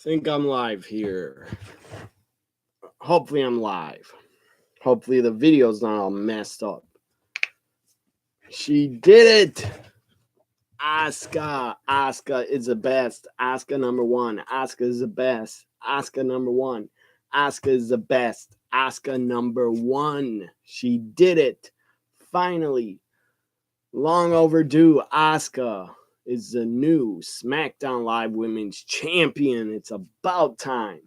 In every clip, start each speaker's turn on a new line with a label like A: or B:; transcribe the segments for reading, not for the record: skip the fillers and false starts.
A: Think I'm live here. Hopefully I'm live. Hopefully the video's not all messed up. She did it! Asuka is the best. Asuka number one. Asuka is the best. Asuka number one. Asuka is the best. Asuka number one. She did it. Finally. Long overdue. Asuka is the new SmackDown Live Women's Champion. It's about time.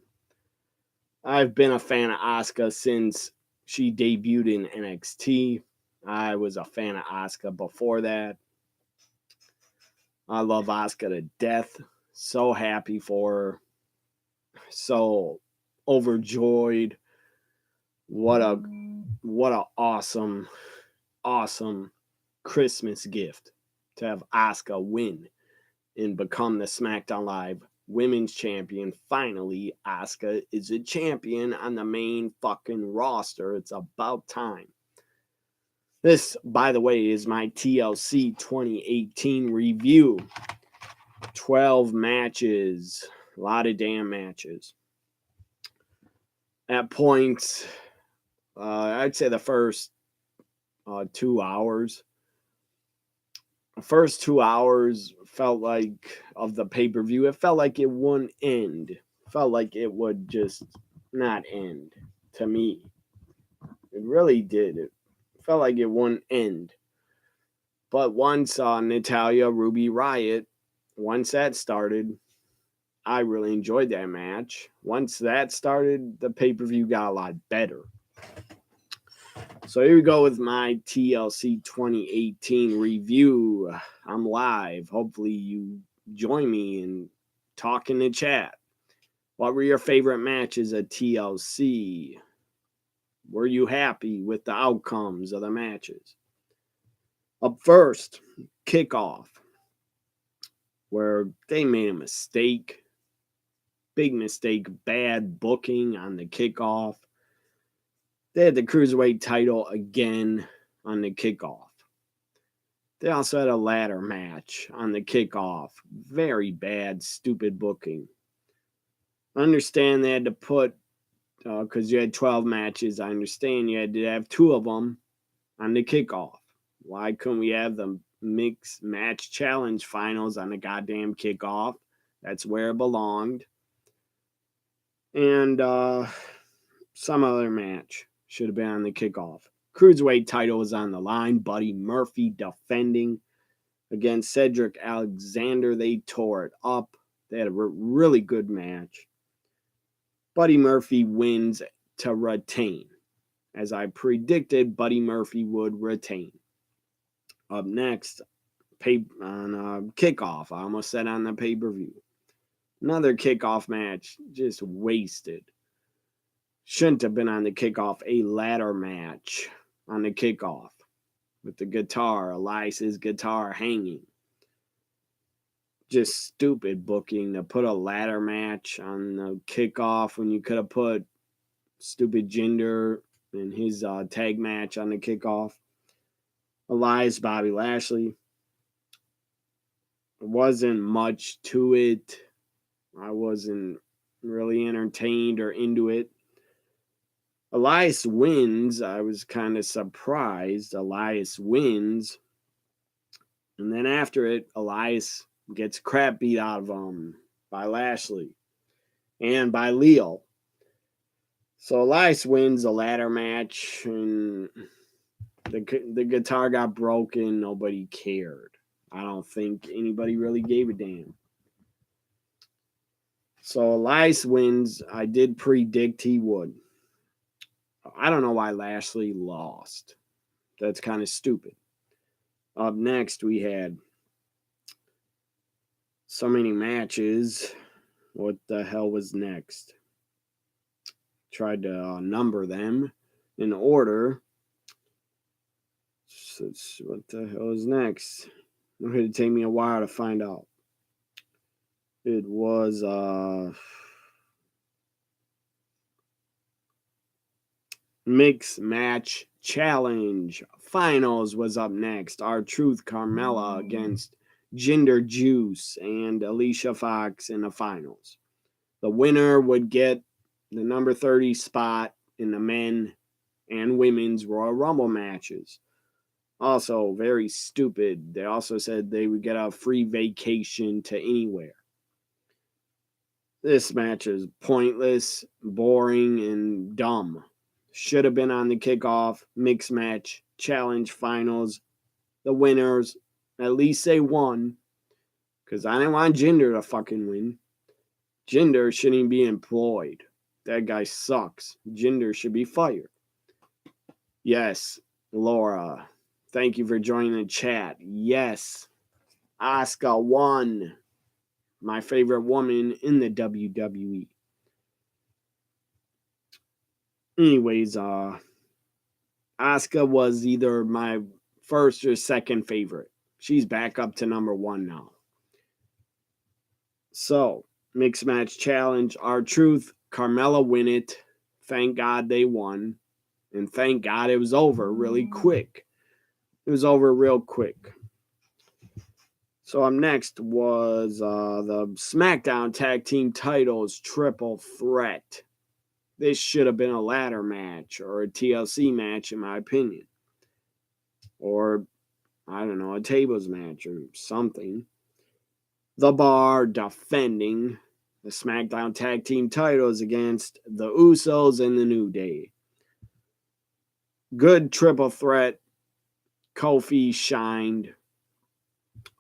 A: I've been a fan of Asuka since she debuted in NXT. I was a fan of Asuka before that. I love Asuka to death. So happy for her. So overjoyed. What a awesome Christmas gift to have Asuka win and become the SmackDown Live Women's Champion. Finally, Asuka is a champion on the main fucking roster. It's about time. This, by the way, is my TLC 2018 review. 12 matches. A lot of damn matches. At points, I'd say the first 2 hours. The first 2 hours felt like, of the pay-per-view, it felt like it wouldn't end. Felt like it would just not end to me. It really did. It felt like it wouldn't end. But once Natalya, Ruby Riott, once that started, I really enjoyed that match. Once that started, the pay-per-view got a lot better. So here we go with my TLC 2018 review. I'm live. Hopefully you join me and talk in the chat. What were your favorite matches at TLC? Were you happy with the outcomes of the matches? Up first, kickoff, where they made a mistake. Big mistake, bad booking on the kickoff. They had the Cruiserweight title again on the kickoff. They also had a ladder match on the kickoff. Very bad, stupid booking. I understand they had to put, because you had 12 matches, I understand you had to have 2 of them on the kickoff. Why couldn't we have the mixed match challenge finals on the goddamn kickoff? That's where it belonged. And some other match should have been on the kickoff. Cruiserweight title was on the line. Buddy Murphy defending against Cedric Alexander. They tore it up. They had a really good match. Buddy Murphy wins to retain. As I predicted, Buddy Murphy would retain. Up next, kickoff. I almost said on the pay-per-view. Another kickoff match, just wasted. Shouldn't have been on the kickoff. A ladder match on the kickoff with the guitar, Elias's guitar hanging. Just stupid booking to put a ladder match on the kickoff when you could have put stupid Jinder and his tag match on the kickoff. Elias, Bobby Lashley. There wasn't much to it. I wasn't really entertained or into it. Elias wins. I was kind of surprised. Elias wins. And then after it, Elias gets crap beat out of him by Lashley and by Leo. So Elias wins a ladder match, and the guitar got broken. Nobody cared. I don't think anybody really gave a damn. So Elias wins. I did predict he would. I don't know why Lashley lost. That's kind of stupid. Up next, we had so many matches. What the hell was next? Tried to number them in order. So what the hell is next? It would take me a while to find out. It was Mixed Match Challenge Finals was up next. R-Truth Carmella against Jinder Juice and Alicia Fox in the finals. The winner would get the number 30 spot in the men and women's Royal Rumble matches. Also, very stupid. They also said they would get a free vacation to anywhere. This match is pointless, boring, and dumb. Should have been on the kickoff, mixed match, challenge finals. The winners, at least they won. Because I didn't want Jinder to fucking win. Jinder shouldn't be employed. That guy sucks. Jinder should be fired. Yes, Laura. Thank you for joining the chat. Yes, Asuka won. My favorite woman in the WWE. Anyways, Asuka was either my first or second favorite. She's back up to number 1 now. So, mixed match challenge. R-Truth, Carmella win it. Thank God they won. And thank God it was over really quick. It was over real quick. So up next was the SmackDown Tag Team Titles Triple Threat. This should have been a ladder match or a TLC match, in my opinion. Or, I don't know, a tables match or something. The Bar defending the SmackDown Tag Team titles against the Usos and the New Day. Good triple threat. Kofi shined.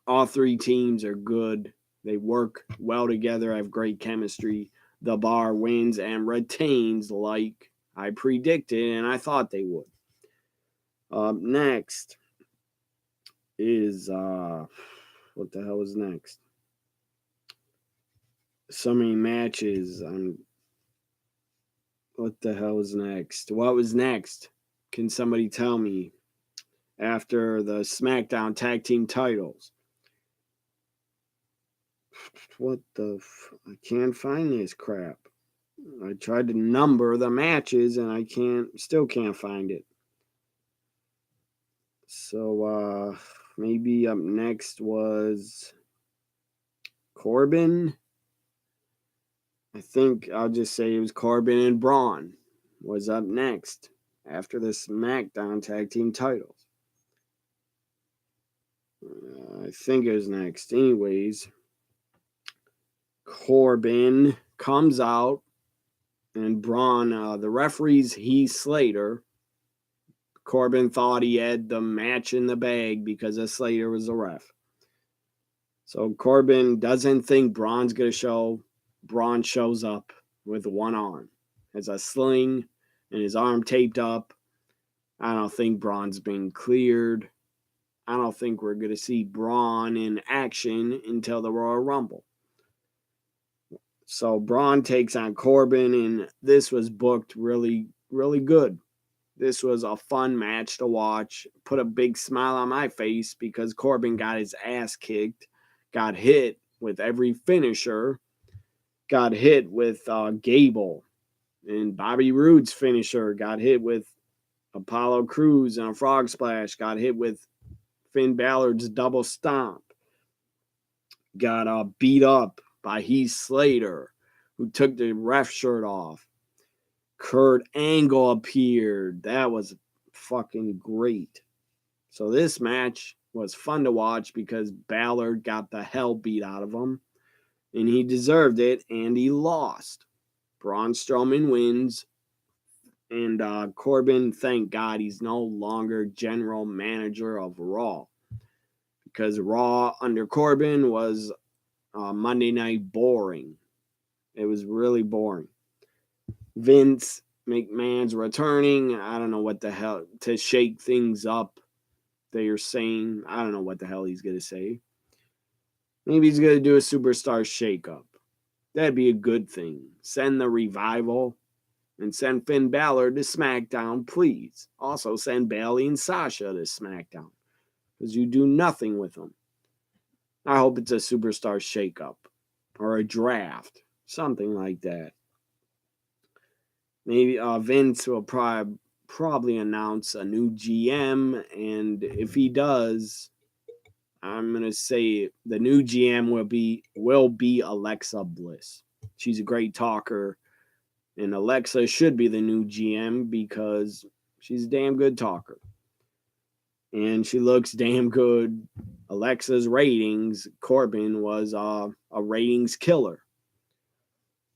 A: All three teams are good. They work well together, have great chemistry. The Bar wins and retains like I predicted and I thought they would. Next is, what the hell is next? So many matches. What the hell is next? What was next? Can somebody tell me? After the SmackDown Tag Team titles. What the I can't find this crap. I tried to number the matches and I still can't find it. So maybe up next was Corbin. I think I'll just say it was Corbin and Braun was up next after the SmackDown Tag Team titles. I think it was next. Anyways, Corbin comes out and Braun, the referee's Heath Slater. Corbin thought he had the match in the bag because Slater was the ref. So Corbin doesn't think Braun's going to show. Braun shows up with one arm. Has a sling and his arm taped up. I don't think Braun's been cleared. I don't think we're going to see Braun in action until the Royal Rumble. So Braun takes on Corbin, and this was booked really, really good. This was a fun match to watch. Put a big smile on my face because Corbin got his ass kicked, got hit with every finisher, got hit with Gable, and Bobby Roode's finisher, got hit with Apollo Crews and a frog splash, got hit with Finn Balor's double stomp, got beat up by Heath Slater, who took the ref shirt off. Kurt Angle appeared. That was fucking great. So this match was fun to watch because Balor got the hell beat out of him, and he deserved it, and he lost. Braun Strowman wins, and Corbin, thank God, he's no longer general manager of Raw, because Raw under Corbin was Monday night boring. It was really boring. Vince McMahon's returning. I don't know what the hell to shake things up. They are saying, I don't know what the hell he's going to say. Maybe he's going to do a superstar shakeup. That'd be a good thing. Send the Revival and send Finn Balor to SmackDown, please. Also send Bayley and Sasha to SmackDown because you do nothing with them. I hope it's a superstar shakeup or a draft, something like that. Maybe Vince will probably announce a new GM, and if he does, I'm gonna say the new GM will be Alexa Bliss. She's a great talker. And Alexa should be the new GM because she's a damn good talker. And she looks damn good. Alexa's ratings, Corbin was a ratings killer.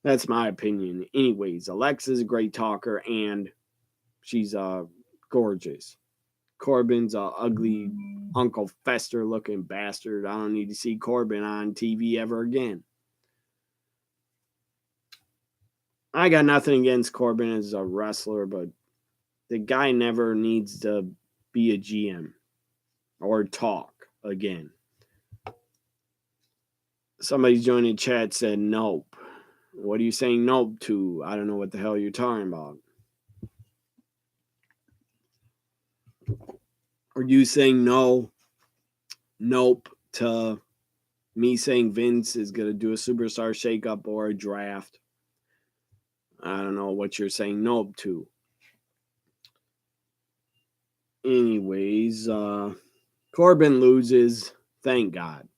A: That's my opinion. Anyways, Alexa's a great talker and she's gorgeous. Corbin's a ugly Uncle Fester looking bastard. I don't need to see Corbin on TV ever again. I got nothing against Corbin as a wrestler, but the guy never needs to be a GM or talk again. Somebody joined the chat said nope. What are you saying nope to? I don't know what the hell you're talking about. Are you saying no? Nope to me saying Vince is going to do a superstar shakeup or a draft? I don't know what you're saying nope to. Anyways, Corbin loses. Thank God.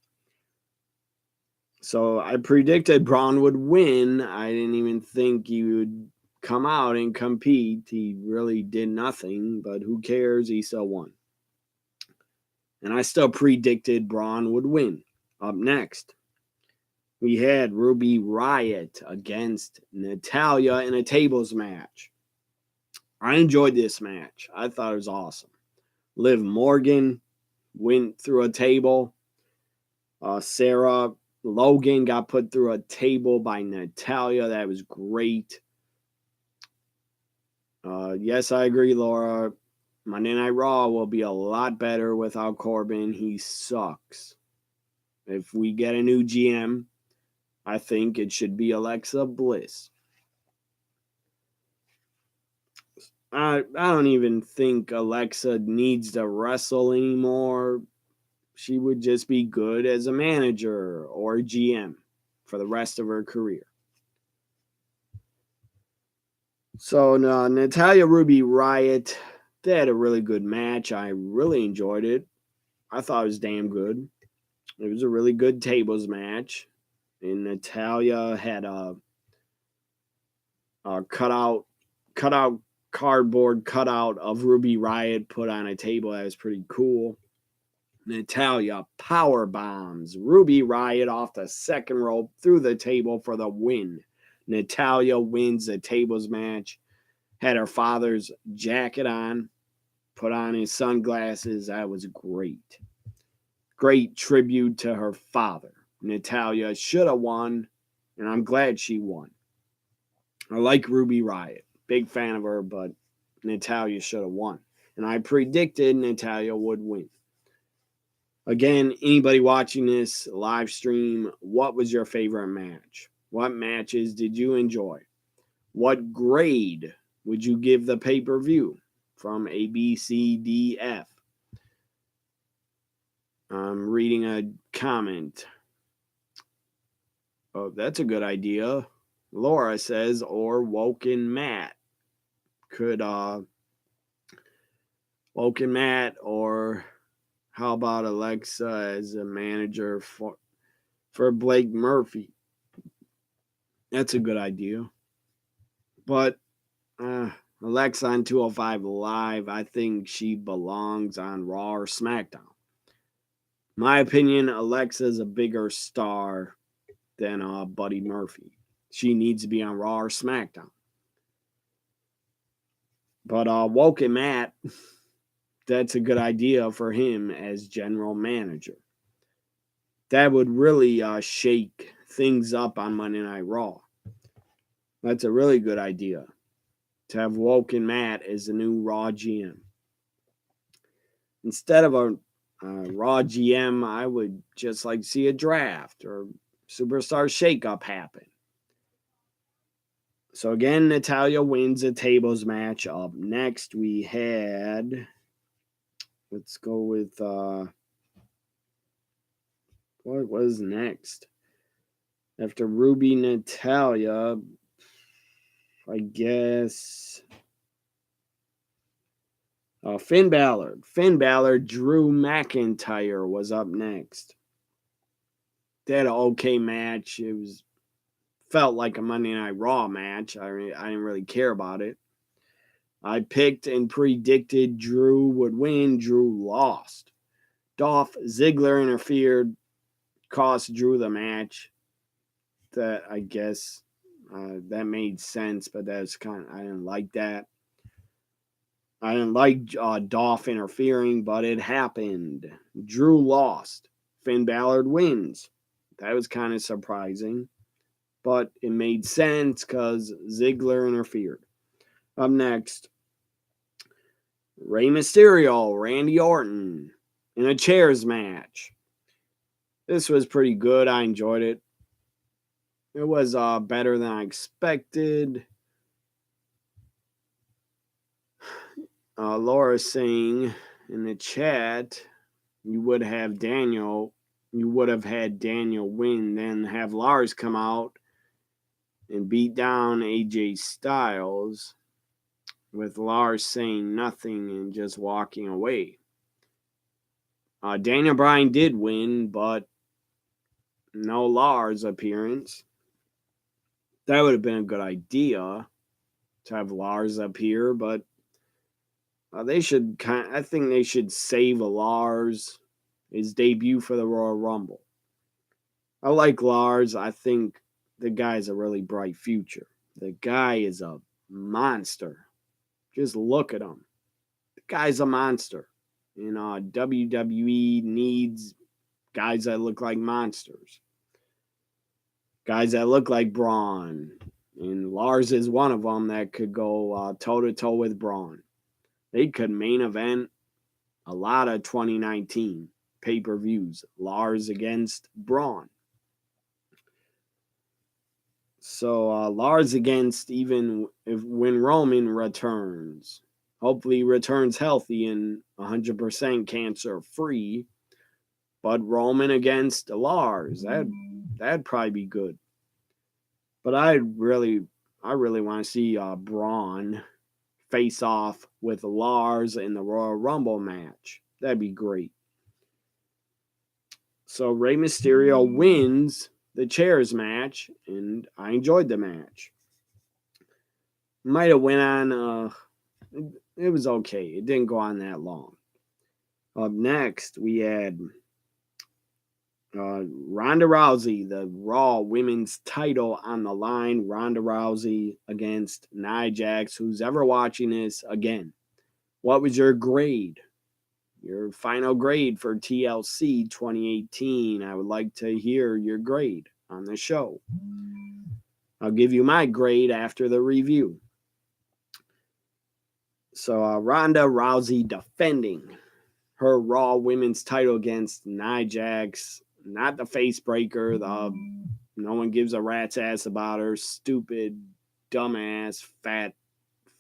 A: So I predicted Braun would win. I didn't even think he would come out and compete. He really did nothing, but who cares? He still won. And I still predicted Braun would win. Up next, we had Ruby Riott against Natalya in a tables match. I enjoyed this match. I thought it was awesome. Liv Morgan went through a table. Sarah Logan got put through a table by Natalya. That was great. Yes, I agree, Laura. Monday Night Raw will be a lot better without Corbin. He sucks. If we get a new GM, I think it should be Alexa Bliss. I don't even think Alexa needs to wrestle anymore. She would just be good as a manager or a GM for the rest of her career. So Natalya Ruby Riott, they had a really good match. I really enjoyed it. I thought it was damn good. It was a really good tables match. And Natalya had a cutout cardboard cutout of Ruby Riott put on a table. That was pretty cool. Natalya power bombs Ruby Riott off the second rope through the table for the win. Natalya wins the tables match. Had her father's jacket on, put on his sunglasses. That was great. Great tribute to her father. Natalya should have won, and I'm glad she won. I like Ruby Riott. Big fan of her, but Natalya should have won. And I predicted Natalya would win. Again, anybody watching this live stream, what was your favorite match? What matches did you enjoy? What grade would you give the pay-per-view from A, B, C, D, F? I'm reading a comment. Oh, that's a good idea. Laura says, or Woken Matt. Could Woken Matt, or how about Alexa as a manager for Blake Murphy? That's a good idea. But Alexa on 205 Live, I think she belongs on Raw or SmackDown. My opinion, Alexa is a bigger star than Buddy Murphy. She needs to be on Raw or SmackDown. But Woken Matt, that's a good idea for him as general manager. That would really shake things up on Monday Night Raw. That's a really good idea to have Woken Matt as the new Raw GM. Instead of a Raw GM, I would just like to see a draft or superstar shakeup happen. So again, Natalya wins a tables match. Up next, we had, let's go with, what was next? After Ruby Natalya, I guess, Finn Balor. Finn Balor, Drew McIntyre was up next. They had an okay match. It was felt like a Monday Night Raw match. I didn't really care about it. I picked and predicted Drew would win. Drew lost. Dolph Ziggler interfered, cost Drew the match. That, I guess, that made sense, but that's I didn't like that. I didn't like Dolph interfering, but it happened. Drew lost. Finn Balor wins. That was kind of surprising, but it made sense because Ziggler interfered. Up next, Rey Mysterio, Randy Orton in a chairs match. This was pretty good. I enjoyed it. It was better than I expected. Laura saying in the chat, you would have had Daniel win, then have Lars come out and beat down AJ Styles, with Lars saying nothing and just walking away. Daniel Bryan did win, but no Lars appearance. That would have been a good idea to have Lars appear, but they should I think they should save Lars his debut for the Royal Rumble. I like Lars. I think the guy's a really bright future. The guy is a monster. Just look at him. The guy's a monster. And WWE needs guys that look like monsters. Guys that look like Braun. And Lars is one of them that could go toe-to-toe with Braun. They could main event a lot of 2019 pay-per-views. Lars against Braun. So Lars against even when Roman returns. Hopefully returns healthy and 100% cancer-free. But Roman against Lars. That'd probably be good. But I really want to see Braun face off with Lars in the Royal Rumble match. That'd be great. So Rey Mysterio wins the chairs match, and I enjoyed the match. Might have went on, it was okay. It didn't go on that long. Up next, we had Ronda Rousey, the Raw Women's title on the line. Ronda Rousey against Nia Jax. Who's ever watching this, again, what was your grade? Your final grade for TLC 2018. I would like to hear your grade on the show. I'll give you my grade after the review. So Ronda Rousey defending her Raw Women's title against Nia Jax. Not the face breaker. No one gives a rat's ass about her. Stupid, dumbass, fat,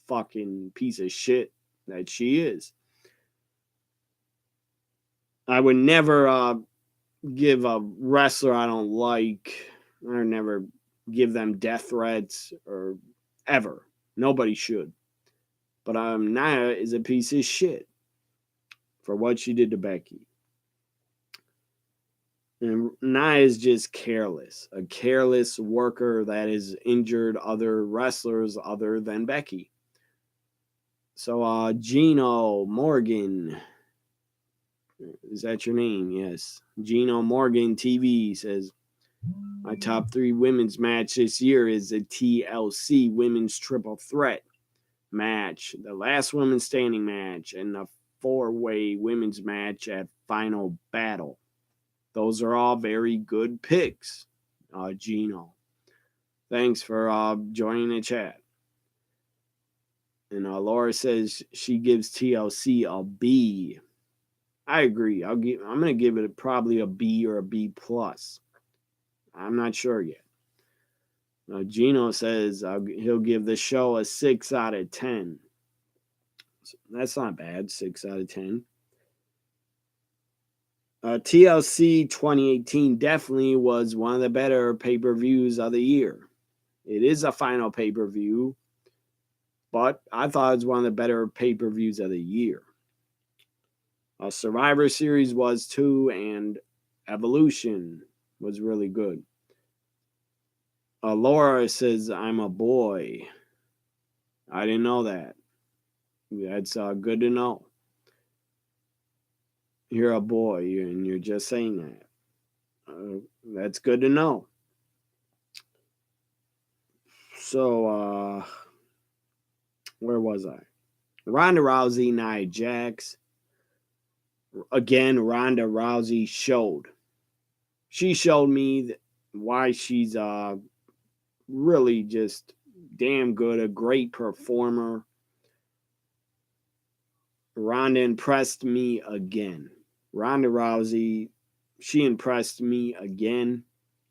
A: fucking piece of shit that she is. I would never give a wrestler I don't like, or never give them death threats or ever. Nobody should. But Nia is a piece of shit for what she did to Becky. And Nia is just careless. A careless worker that has injured other wrestlers other than Becky. So Gino Morgan, is that your name? Yes. Gino Morgan TV says, my top 3 women's match this year is a TLC women's triple threat match, the last women's standing match, and the 4-way women's match at Final Battle. Those are all very good picks, Gino. Thanks for joining the chat. And Laura says she gives TLC a B. I agree. I'm going to give it probably a B or a B plus. I'm not sure yet. Gino says he'll give the show a 6 out of 10. So that's not bad, 6 out of 10. TLC 2018 definitely was one of the better pay-per-views of the year. It is a final pay-per-view, but I thought it was one of the better pay-per-views of the year. Survivor Series was too, and Evolution was really good. Laura says, I'm a boy. I didn't know that. That's good to know. You're a boy, and you're just saying that. That's good to know. So, where was I? Ronda Rousey, Nia Jax. Again, Ronda Rousey showed. She showed me why she's really just damn good, a great performer. Ronda impressed me again. Ronda Rousey, she impressed me again.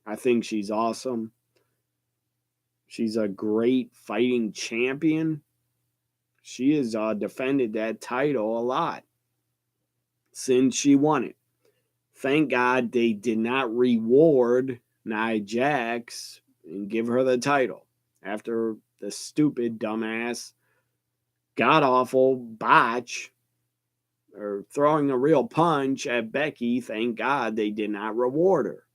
A: I think she's awesome. She's a great fighting champion. She has defended that title a lot since she won it. Thank God they did not reward Nia Jax and give her the title after the stupid, dumbass, god-awful botch or throwing a real punch at Becky. Thank God they did not reward her.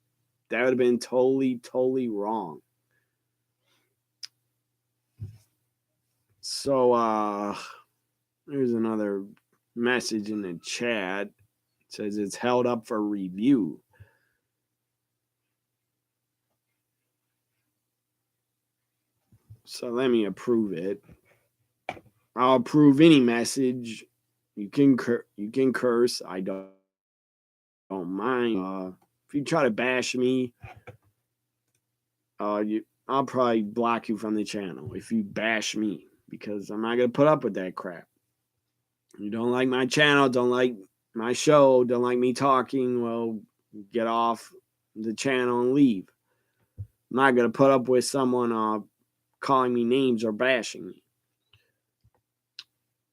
A: That would have been totally wrong. So, there's another message in the chat. It says it's held up for review. So let me approve it. I'll approve any message. You can curse. I don't mind. If you try to bash me, I'll probably block you from the channel if you bash me, because I'm not gonna put up with that crap. You don't like my channel, don't like my show, don't like me talking, well, get off the channel and leave. I'm not gonna put up with someone calling me names or bashing me.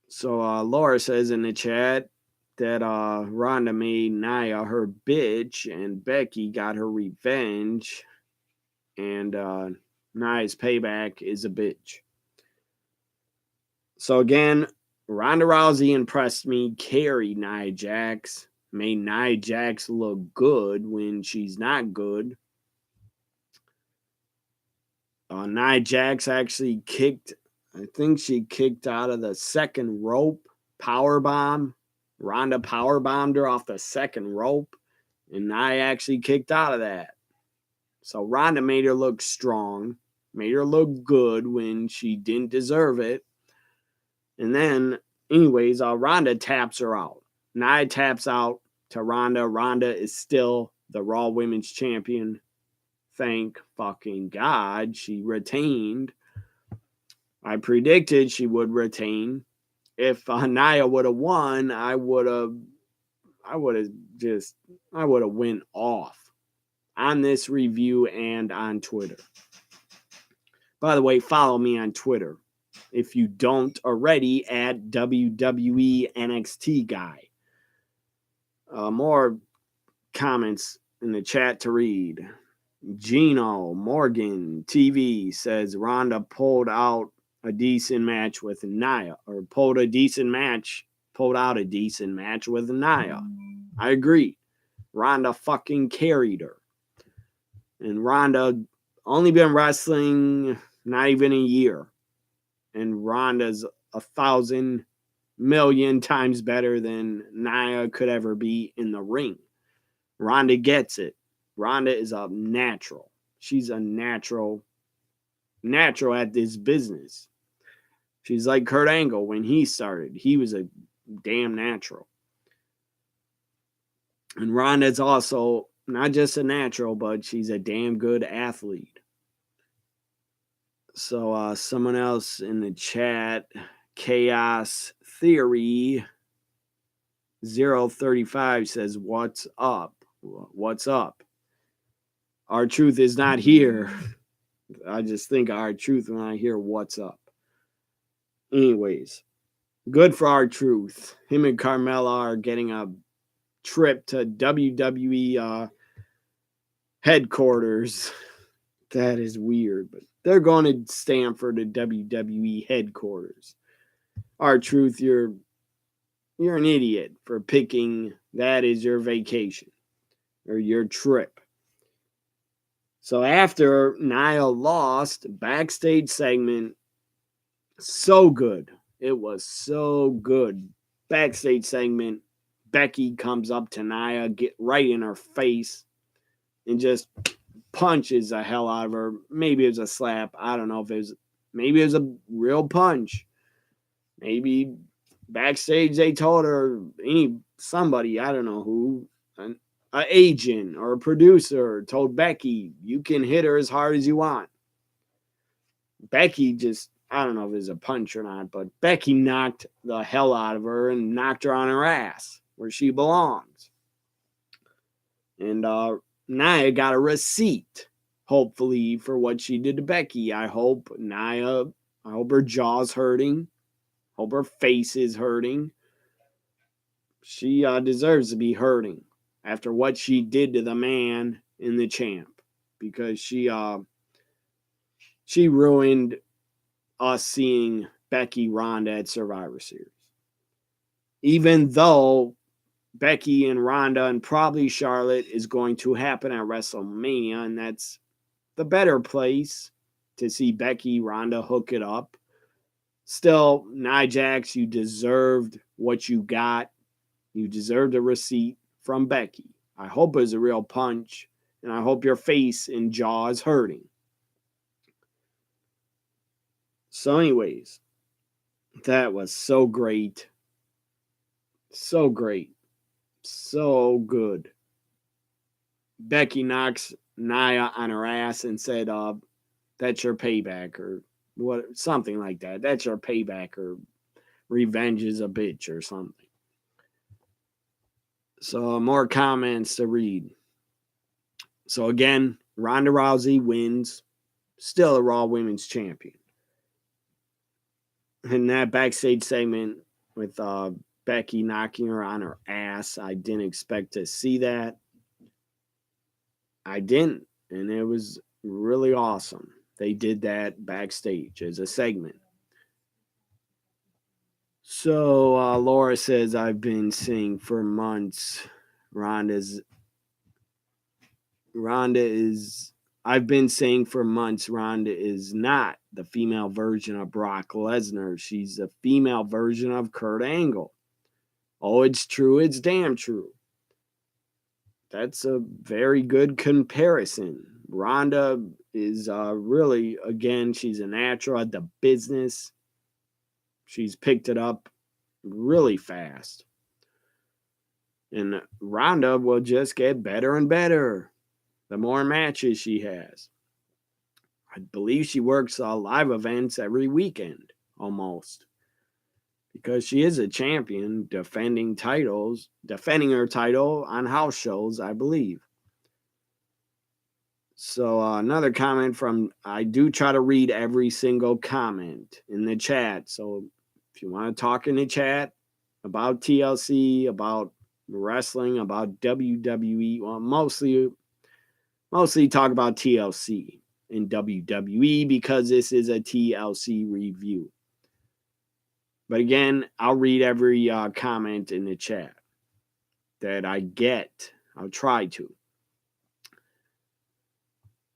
A: So Laura says in the chat that Ronda made Nia her bitch and Becky got her revenge, and Nia's payback is a bitch. So again, Ronda Rousey impressed me, carried Nia Jax, made Nia Jax look good when she's not good. Nia Jax actually kicked, I think she kicked out of the second rope, powerbomb. Ronda powerbombed her off the second rope, and Nia actually kicked out of that. So Ronda made her look strong, made her look good when she didn't deserve it. And then, anyways, Ronda taps her out. Nia taps out to Ronda. Ronda is still the Raw Women's Champion. Thank fucking God she retained. I predicted she would retain. If Nia would have won, I would have went off on this review and on Twitter. By the way, follow me on Twitter if you don't already, at WWE NXT Guy. More comments in the chat to read. Gino Morgan TV says Ronda pulled out a decent match with Nia, or pulled out a decent match with Nia. I agree. Ronda fucking carried her. And Ronda only been wrestling not even a year. And Ronda's 1,000 million times better than Nia could ever be in the ring. Ronda gets it. Ronda is a natural. She's a natural at this business. She's like Kurt Angle when he started. He was a damn natural. And Ronda's also not just a natural, but she's a damn good athlete. So someone else in the chat, Chaos Theory 035 says, what's up? What's up? Our truth is not here. I just think our truth when I hear what's up. Anyways, good for our truth. Him and Carmella are getting a trip to WWE headquarters. That is weird, but they're going to Stamford to WWE headquarters. Our truth, you're an idiot for picking that as your vacation or your trip. So after Nia lost, backstage segment, so good. It was so good. Backstage segment, Becky comes up to Nia, get right in her face, and just punches the hell out of her. Maybe it was a slap. I don't know if it was. Maybe it was a real punch. Maybe backstage they told her somebody, I don't know who, an agent or a producer told Becky, you can hit her as hard as you want. Becky just, I don't know if it was a punch or not, but Becky knocked the hell out of her and knocked her on her ass where she belongs. And Nia got a receipt, hopefully, for what she did to Becky. I hope her jaw's hurting. Hope her face is hurting. She deserves to be hurting after what she did to the man in the champ, because she ruined us seeing Becky Ronda at Survivor Series. Even though Becky and Ronda and probably Charlotte is going to happen at WrestleMania, and that's the better place to see Becky Ronda hook it up. Still, Nia Jax, you deserved what you got. You deserved a receipt from Becky. I hope it was a real punch, and I hope your face and jaw is hurting. So anyways, that was so great. So great. So good. Becky knocks Nia on her ass and said, that's your payback, or what, something like that. That's your payback, or revenge is a bitch, or something. So more comments to read. So again, Ronda Rousey wins, still a Raw Women's Champion. And that backstage segment with Becky knocking her on her ass, I didn't expect to see that. I didn't, and it was really awesome. They did that backstage as a segment. So Laura says, I've been saying for months, I've been saying for months, Ronda is not the female version of Brock Lesnar. She's the female version of Kurt Angle. Oh, it's true. It's damn true. That's a very good comparison. Ronda is really, again, she's a natural at the business. She's picked it up really fast. And Ronda will just get better and better the more matches she has. I believe she works live events every weekend, almost. Because she is a champion, defending her title on house shows, I believe. So another comment from, I do try to read every single comment in the chat. So if you want to talk in the chat about TLC, about wrestling, about WWE, well, mostly talk about TLC and WWE because this is a TLC review. But again, I'll read every comment in the chat that I get. I'll try to.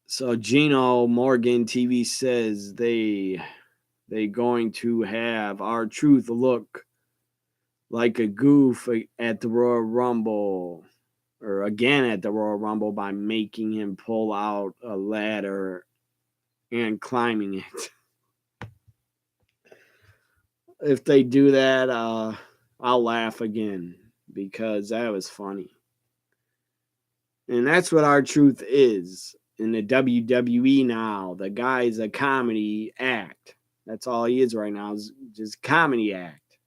A: So Gino Morgan TV says they going to have R-Truth look like a goof at the Royal Rumble, or again at the Royal Rumble, by making him pull out a ladder and climbing it. If they do that, I'll laugh again because that was funny. And that's what R-Truth is in the WWE now. The guy's a comedy act. That's all he is right now, is just comedy act.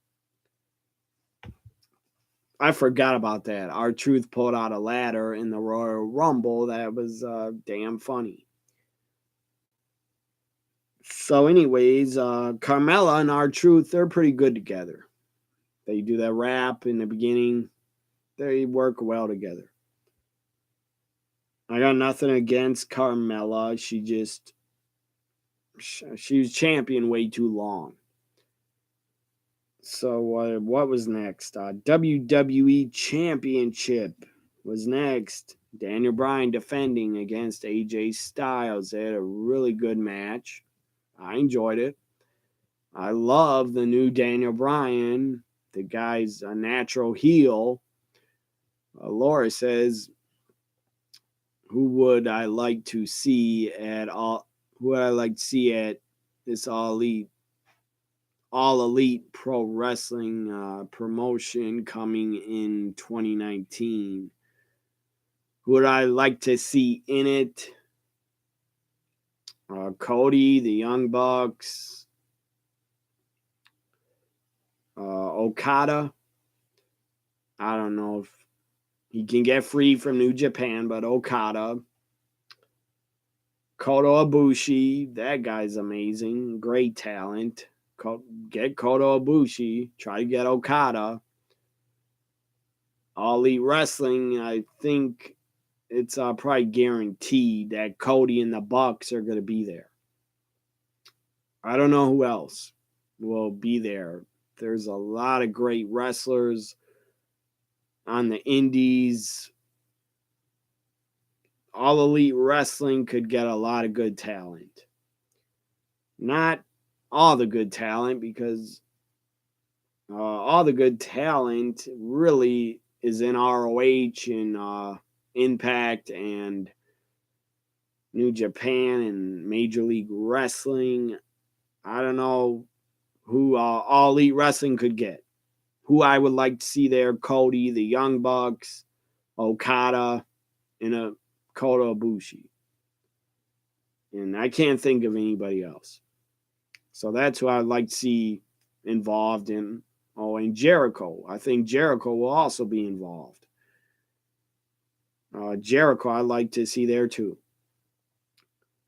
A: I forgot about that. R-Truth pulled out a ladder in the Royal Rumble. That was damn funny. So anyways, Carmella and R-Truth, they're pretty good together. They do that rap in the beginning. They work well together. I got nothing against Carmella. She was champion way too long. So what was next? WWE Championship was next. Daniel Bryan defending against AJ Styles. They had a really good match. I enjoyed it. I love the new Daniel Bryan. The guy's a natural heel. Laura says, "Who would I like to see at all? Who would I like to see at this all elite pro wrestling promotion coming in 2019? Who would I like to see in it? Cody, the Young Bucks, Okada. I don't know if he can get free from New Japan, but Okada. Kota Ibushi, that guy's amazing. Great talent. Get Kota Ibushi. Try to get Okada. All Elite Wrestling, I think it's probably guaranteed that Cody and the Bucks are going to be there. I don't know who else will be there. There's a lot of great wrestlers on the indies. All Elite Wrestling could get a lot of good talent. Not all the good talent, because all the good talent really is in ROH and Impact and New Japan and Major League Wrestling. I don't know who All Elite Wrestling could get. Who I would like to see there: Cody, the Young Bucks, Okada, and a Kota Ibushi. And I can't think of anybody else. So that's who I'd like to see involved in. Oh, and Jericho. I think Jericho will also be involved. Jericho, I'd like to see there too.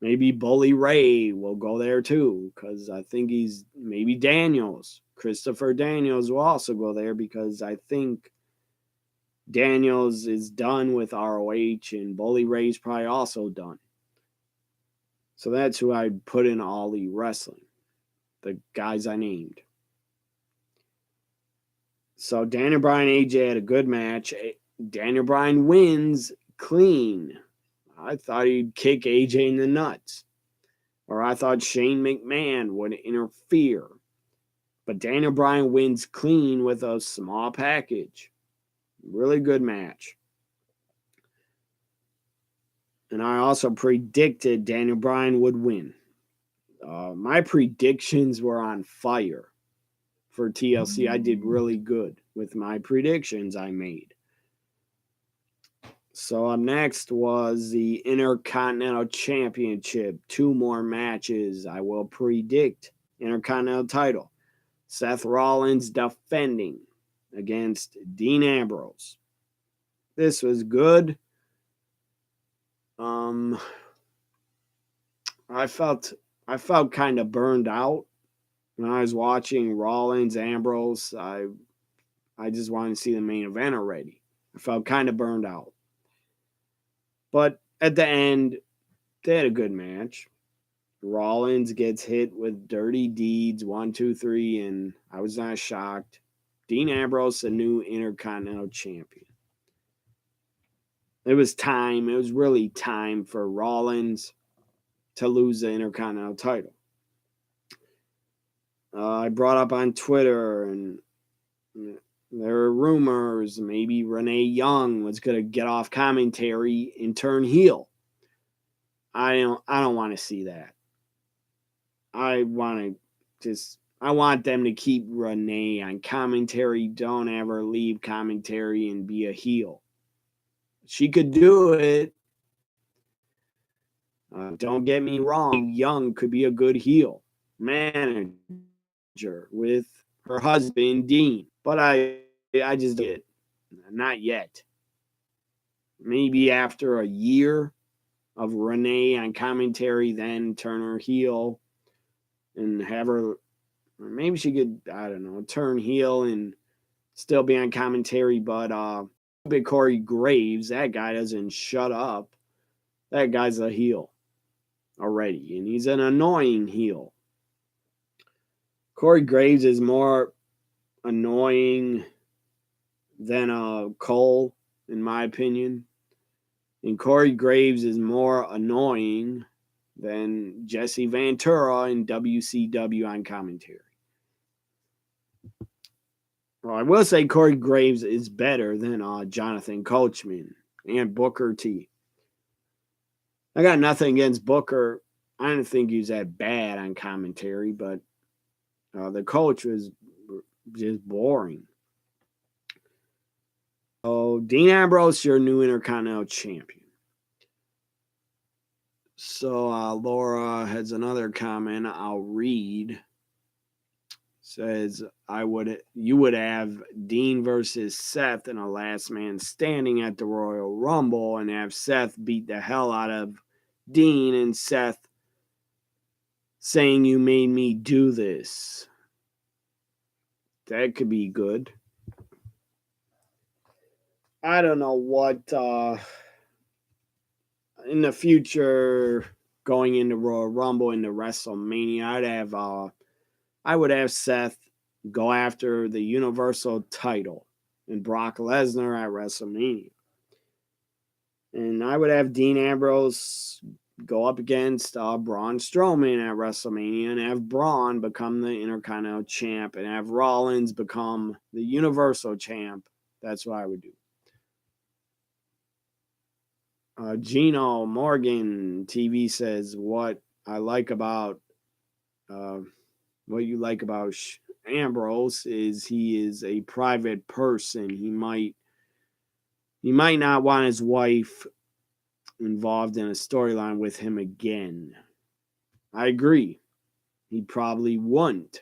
A: Maybe Bully Ray will go there too, because I think maybe Daniels. Christopher Daniels will also go there, because I think Daniels is done with ROH and Bully Ray's probably also done. So that's who I'd put in All Elite Wrestling. The guys I named. So Daniel Bryan and AJ had a good match. Daniel Bryan wins clean. I thought he'd kick AJ in the nuts. Or I thought Shane McMahon would interfere. But Daniel Bryan wins clean with a small package. Really good match. And I also predicted Daniel Bryan would win. My predictions were on fire for TLC. I did really good with my predictions I made. So up next was the Intercontinental Championship. 2 more matches. I will predict Intercontinental title. Seth Rollins defending against Dean Ambrose. This was good. I felt kind of burned out when I was watching Rollins Ambrose. I just wanted to see the main event already. I felt kind of burned out. But at the end, they had a good match. Rollins gets hit with dirty deeds, 1, 2, 3, and I was not shocked. Dean Ambrose, the new Intercontinental Champion. It was time. It was really time for Rollins to lose the Intercontinental title. I brought up on Twitter, and there were rumors maybe Renee Young was going to get off commentary and turn heel. I don't want to see that. I want them to keep Renee on commentary. Don't ever leave commentary and be a heel. She could do it. Don't get me wrong. Young could be a good heel manager with her husband, Dean. But I just did. Not yet. Maybe after a year of Renee on commentary, then turn her heel and have her, or maybe she could, I don't know, turn heel and still be on commentary. But big Corey Graves, that guy doesn't shut up. That guy's a heel already, and he's an annoying heel. Corey Graves is more annoying than Cole, in my opinion. And Corey Graves is more annoying than Jesse Ventura in WCW on commentary. Well, I will say Corey Graves is better than Jonathan Coachman and Booker T. I got nothing against Booker. I didn't think he was that bad on commentary, but the coach was just boring. So, Dean Ambrose, your new Intercontinental Champion. So, Laura has another comment I'll read. Says, you would have Dean versus Seth in a last man standing at the Royal Rumble and have Seth beat the hell out of Dean and Seth saying you made me do this. That could be good. I don't know what in the future going into Royal Rumble into WrestleMania, I would have Seth go after the Universal title and Brock Lesnar at WrestleMania. And I would have Dean Ambrose go up against Braun Strowman at WrestleMania and have Braun become the Intercontinental Champ and have Rollins become the Universal Champ. That's what I would do. Gino Morgan TV says, what you like about Ambrose is he is a private person. He might not want his wife involved in a storyline with him again. I agree. He probably wouldn't.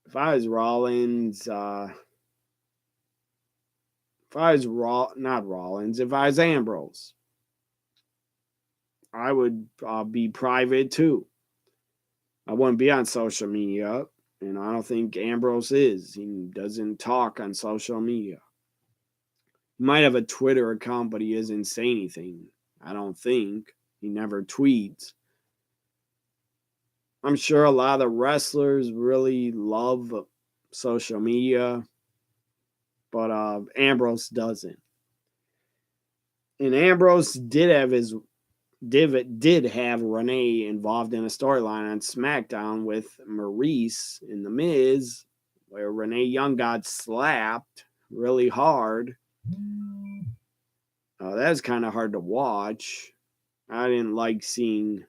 A: If I was Rollins, if I was Ambrose, I would be private too. I wouldn't be on social media, and I don't think Ambrose is. He doesn't talk on social media. He might have a Twitter account, but he doesn't say anything. I don't think. He never tweets. I'm sure a lot of the wrestlers really love social media, but Ambrose doesn't. And Ambrose did have Renee involved in a storyline on SmackDown with Maurice in The Miz, where Renee Young got slapped really hard. That was kind of hard to watch. I didn't like seeing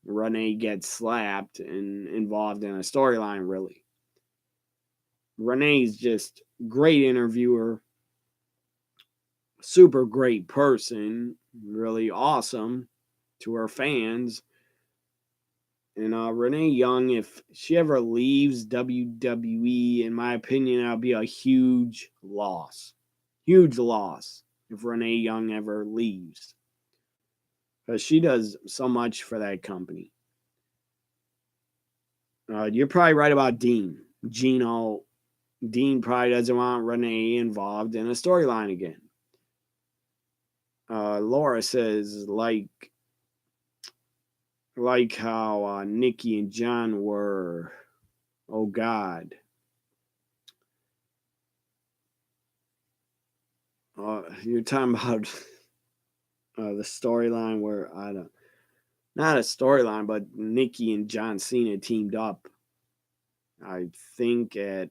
A: Renee get slapped and involved in a storyline, really. Renee's just great interviewer, super great person, really awesome to her fans. And Renee Young, if she ever leaves WWE, in my opinion, that'll be a huge loss. Huge loss if Renee Young ever leaves. Because she does so much for that company. You're probably right about Dean. Dean probably doesn't want Renee involved in a storyline again. Laura says, like how Nikki and John were. Oh, God. You're talking about the storyline where not a storyline, but Nikki and John Cena teamed up. I think at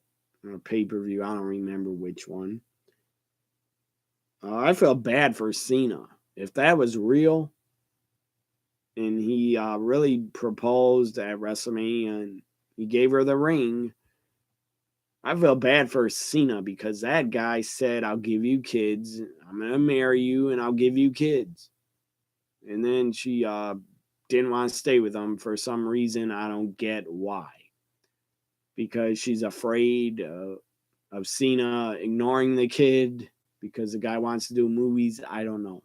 A: a pay-per-view. I don't remember which one. I felt bad for Cena. If that was real, and he really proposed at WrestleMania and he gave her the ring, I felt bad for Cena because that guy said, I'll give you kids. I'm going to marry you and I'll give you kids. And then she didn't want to stay with him for some reason. I don't get why. Because she's afraid of Cena ignoring the kid because the guy wants to do movies. I don't know.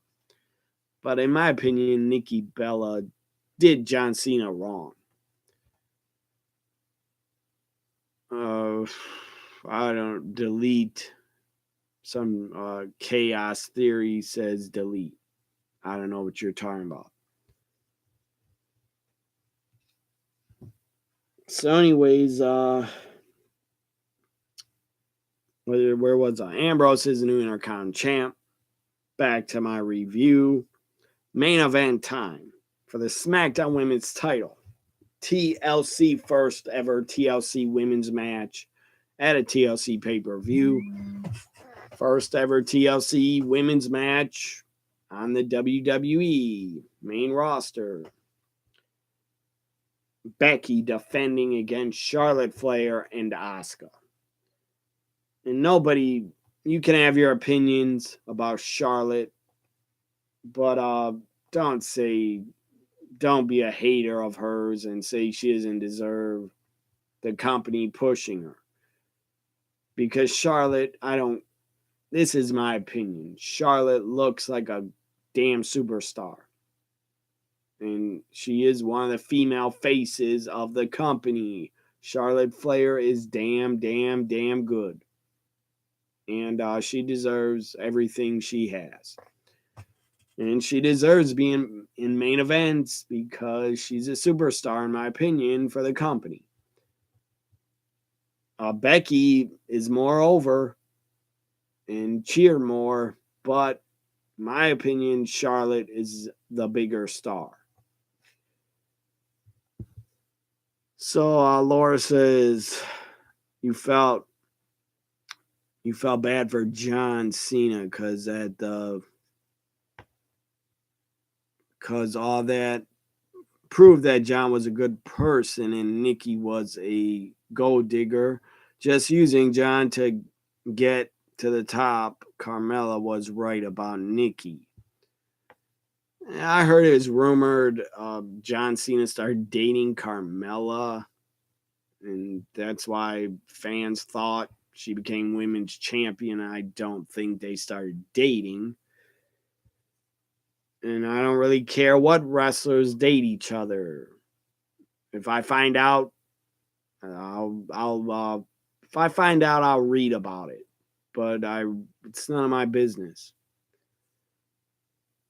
A: But in my opinion, Nikki Bella did John Cena wrong. I don't delete. Some chaos theory says delete. I don't know what you're talking about. So anyways, where was I? Ambrose is the new Intercontinental champ. back to my review. Main event time for the SmackDown Women's title. TLC, first ever TLC women's match at a TLC pay-per-view. First ever TLC women's match on the WWE main roster. Becky defending against Charlotte Flair and Asuka. And nobody, you can have your opinions about Charlotte, but don't be a hater of hers and say she doesn't deserve the company pushing her. Because Charlotte, this is my opinion. Charlotte looks like a damn superstar. And she is one of the female faces of the company. Charlotte Flair is damn good. And she deserves everything she has. And she deserves being in main events because she's a superstar, in my opinion, for the company. Becky is more over and cheer more, but in my opinion, Charlotte is the bigger star. So Laura says you felt bad for John Cena because all that proved that John was a good person and Nikki was a gold digger. Just using John to get to the top, Carmella was right about Nikki. I heard it was rumored John Cena started dating Carmella, and that's why fans thought she became women's champion. I don't think they started dating. And I don't really care what wrestlers date each other. If I find out, I'll read about it. But it's none of my business.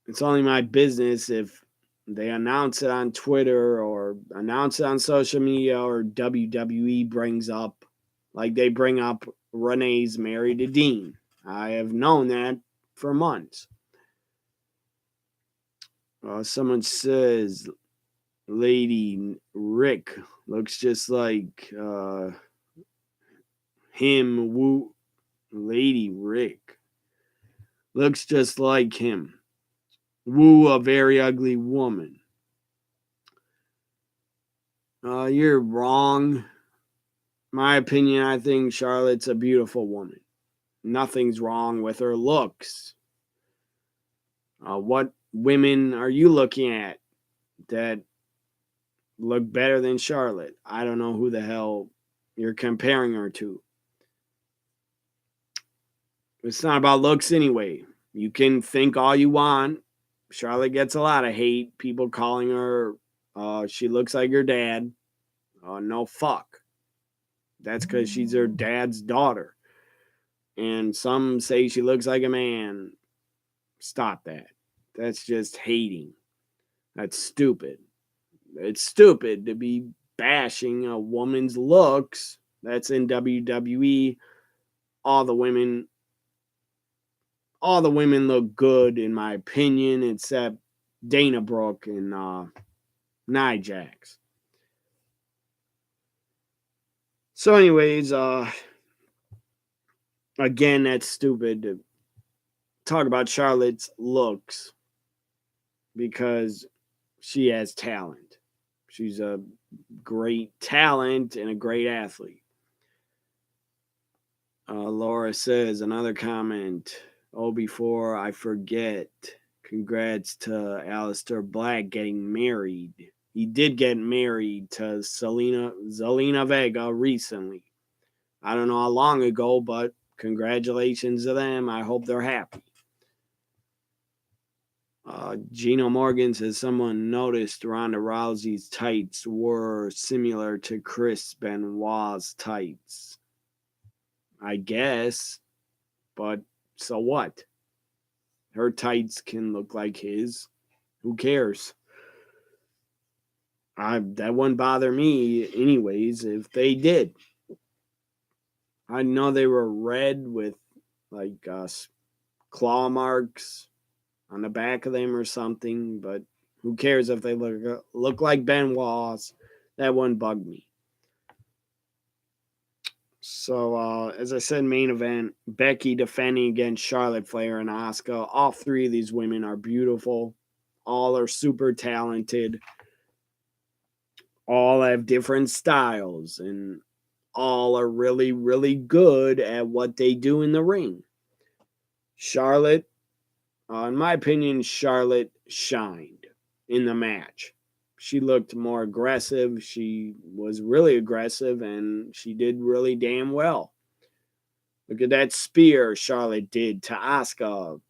A: It's only my business if they announce it on Twitter or announce it on social media or WWE brings up, like they bring up Renee's married to Dean. I have known that for months. Someone says Lady Rick looks just like him. Woo, Lady Rick looks just like him. Woo, a very ugly woman. You're wrong. My opinion, I think Charlotte's a beautiful woman. Nothing's wrong with her looks. What women are you looking at that look better than Charlotte? I don't know who the hell you're comparing her to. It's not about looks anyway. You can think all you want. Charlotte gets a lot of hate. People calling her, she looks like her dad. No fuck. That's because she's her dad's daughter. And some say she looks like a man. Stop that. That's just hating. That's stupid. It's stupid to be bashing a woman's looks. That's in WWE. All the women look good, in my opinion, except Dana Brooke and Nia Jax. So anyways, again, that's stupid to talk about Charlotte's looks because she has talent. She's a great talent and a great athlete. Laura says, another comment. Oh, before I forget, congrats to Aleister Black getting married. He did get married to Zelina Vega recently. I don't know how long ago, but congratulations to them. I hope they're happy. Gino Morgan says someone noticed Ronda Rousey's tights were similar to Chris Benoit's tights. I guess, but so what? Her tights can look like his. Who cares? That wouldn't bother me anyways if they did. I know they were red with like claw marks on the back of them or something, but who cares if they look like Benoit's? That wouldn't bug me. So, as I said, main event, Becky defending against Charlotte Flair and Asuka. All three of these women are beautiful. All are super talented. All have different styles, and all are really, really good at what they do in the ring. Charlotte, in my opinion, Charlotte shined in the match. She looked more aggressive. She was really aggressive, and she did really damn well. Look at that spear Charlotte did to Asuka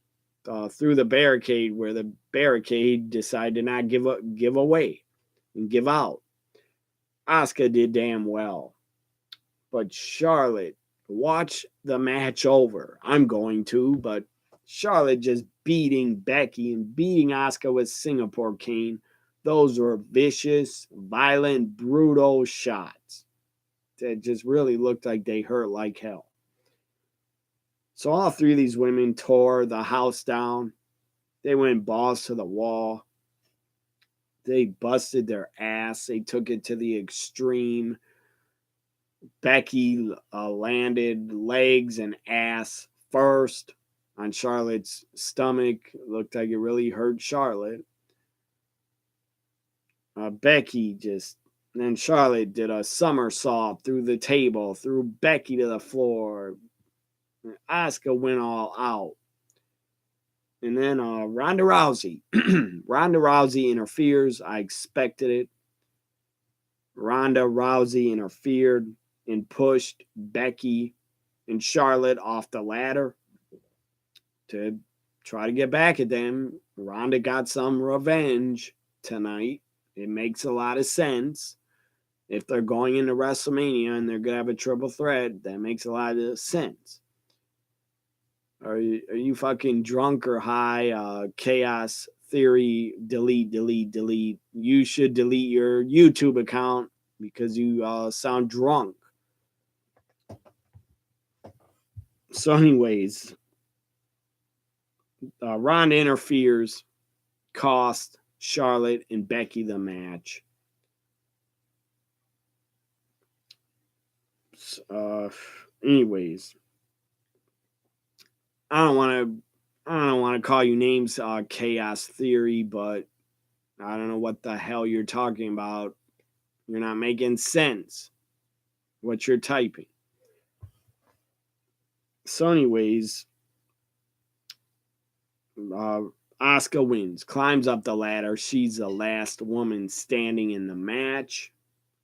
A: through the barricade, where the barricade decided to not give away and give out. Asuka did damn well. But Charlotte, watch the match over. I'm going to, but Charlotte just beating Becky and beating Asuka with Singapore Cane. Those were vicious, violent, brutal shots that just really looked like they hurt like hell. So all three of these women tore the house down. They went balls to the wall. They busted their ass. They took it to the extreme. Becky landed legs and ass first on Charlotte's stomach. It looked like it really hurt Charlotte. Becky then Charlotte did a somersault through the table, threw Becky to the floor. Asuka went all out. And then Ronda Rousey. Ronda Rousey interferes. I expected it. Ronda Rousey interfered and pushed Becky and Charlotte off the ladder to try to get back at them. Ronda got some revenge tonight. It makes a lot of sense. If they're going into WrestleMania and they're going to have a triple threat, that makes a lot of sense. Are you fucking drunk or high? Chaos Theory, delete. You should delete your YouTube account because you sound drunk. So anyways, Ronda interferes, cost Charlotte and Becky the match. Anyways, I don't want to call you names, Chaos Theory, but I don't know what the hell you're talking about. You're not making sense what you're typing. So anyways, Asuka wins, climbs up the ladder. She's the last woman standing in the match.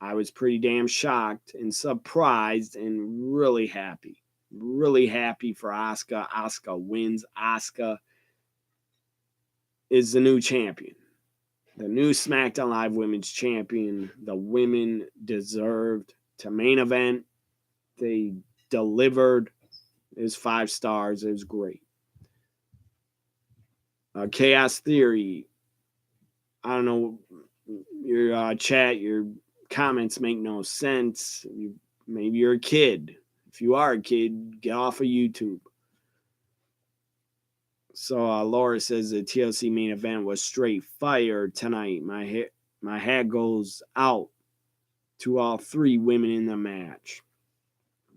A: I was pretty damn shocked and surprised and really happy. Really happy for Asuka. Asuka wins. Asuka is the new champion. The new SmackDown Live Women's Champion. The women deserved to main event. They delivered. It was 5 stars. It was great. Chaos Theory. I don't know. Your chat, your comments make no sense. Maybe you're a kid. If you are a kid, get off of YouTube. So Laura says the TLC main event was straight fire tonight. My hat goes out to all 3 women in the match.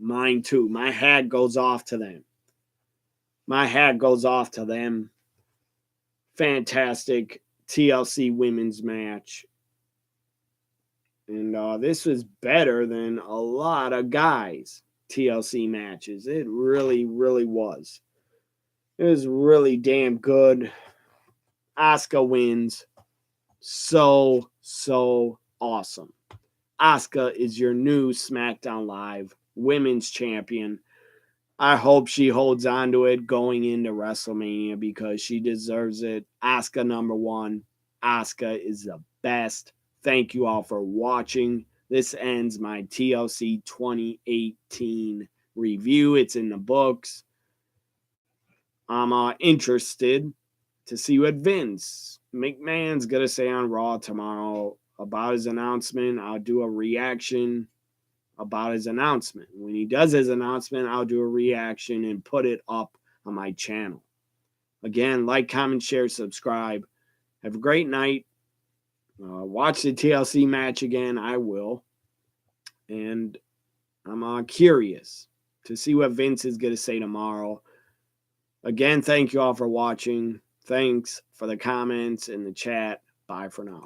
A: Mine too. My hat goes off to them. My hat goes off to them. Fantastic TLC women's match. And this was better than a lot of guys' TLC matches. It really, really was. It was really damn good. Asuka wins. So awesome. Asuka is your new SmackDown Live Women's Champion. I hope she holds on to it going into WrestleMania because she deserves it. Asuka number 1. Asuka is the best. Thank you all for watching. This ends my TLC 2018 review. It's in the books. I'm interested to see what Vince McMahon's going to say on Raw tomorrow about his announcement. I'll do a reaction about his announcement. When he does his announcement, I'll do a reaction and put it up on my channel. Again, like, comment, share, subscribe. Have a great night. Watch the TLC match again. I will. And I'm curious to see what Vince is going to say tomorrow. Again, thank you all for watching. Thanks for the comments in the chat. Bye for now.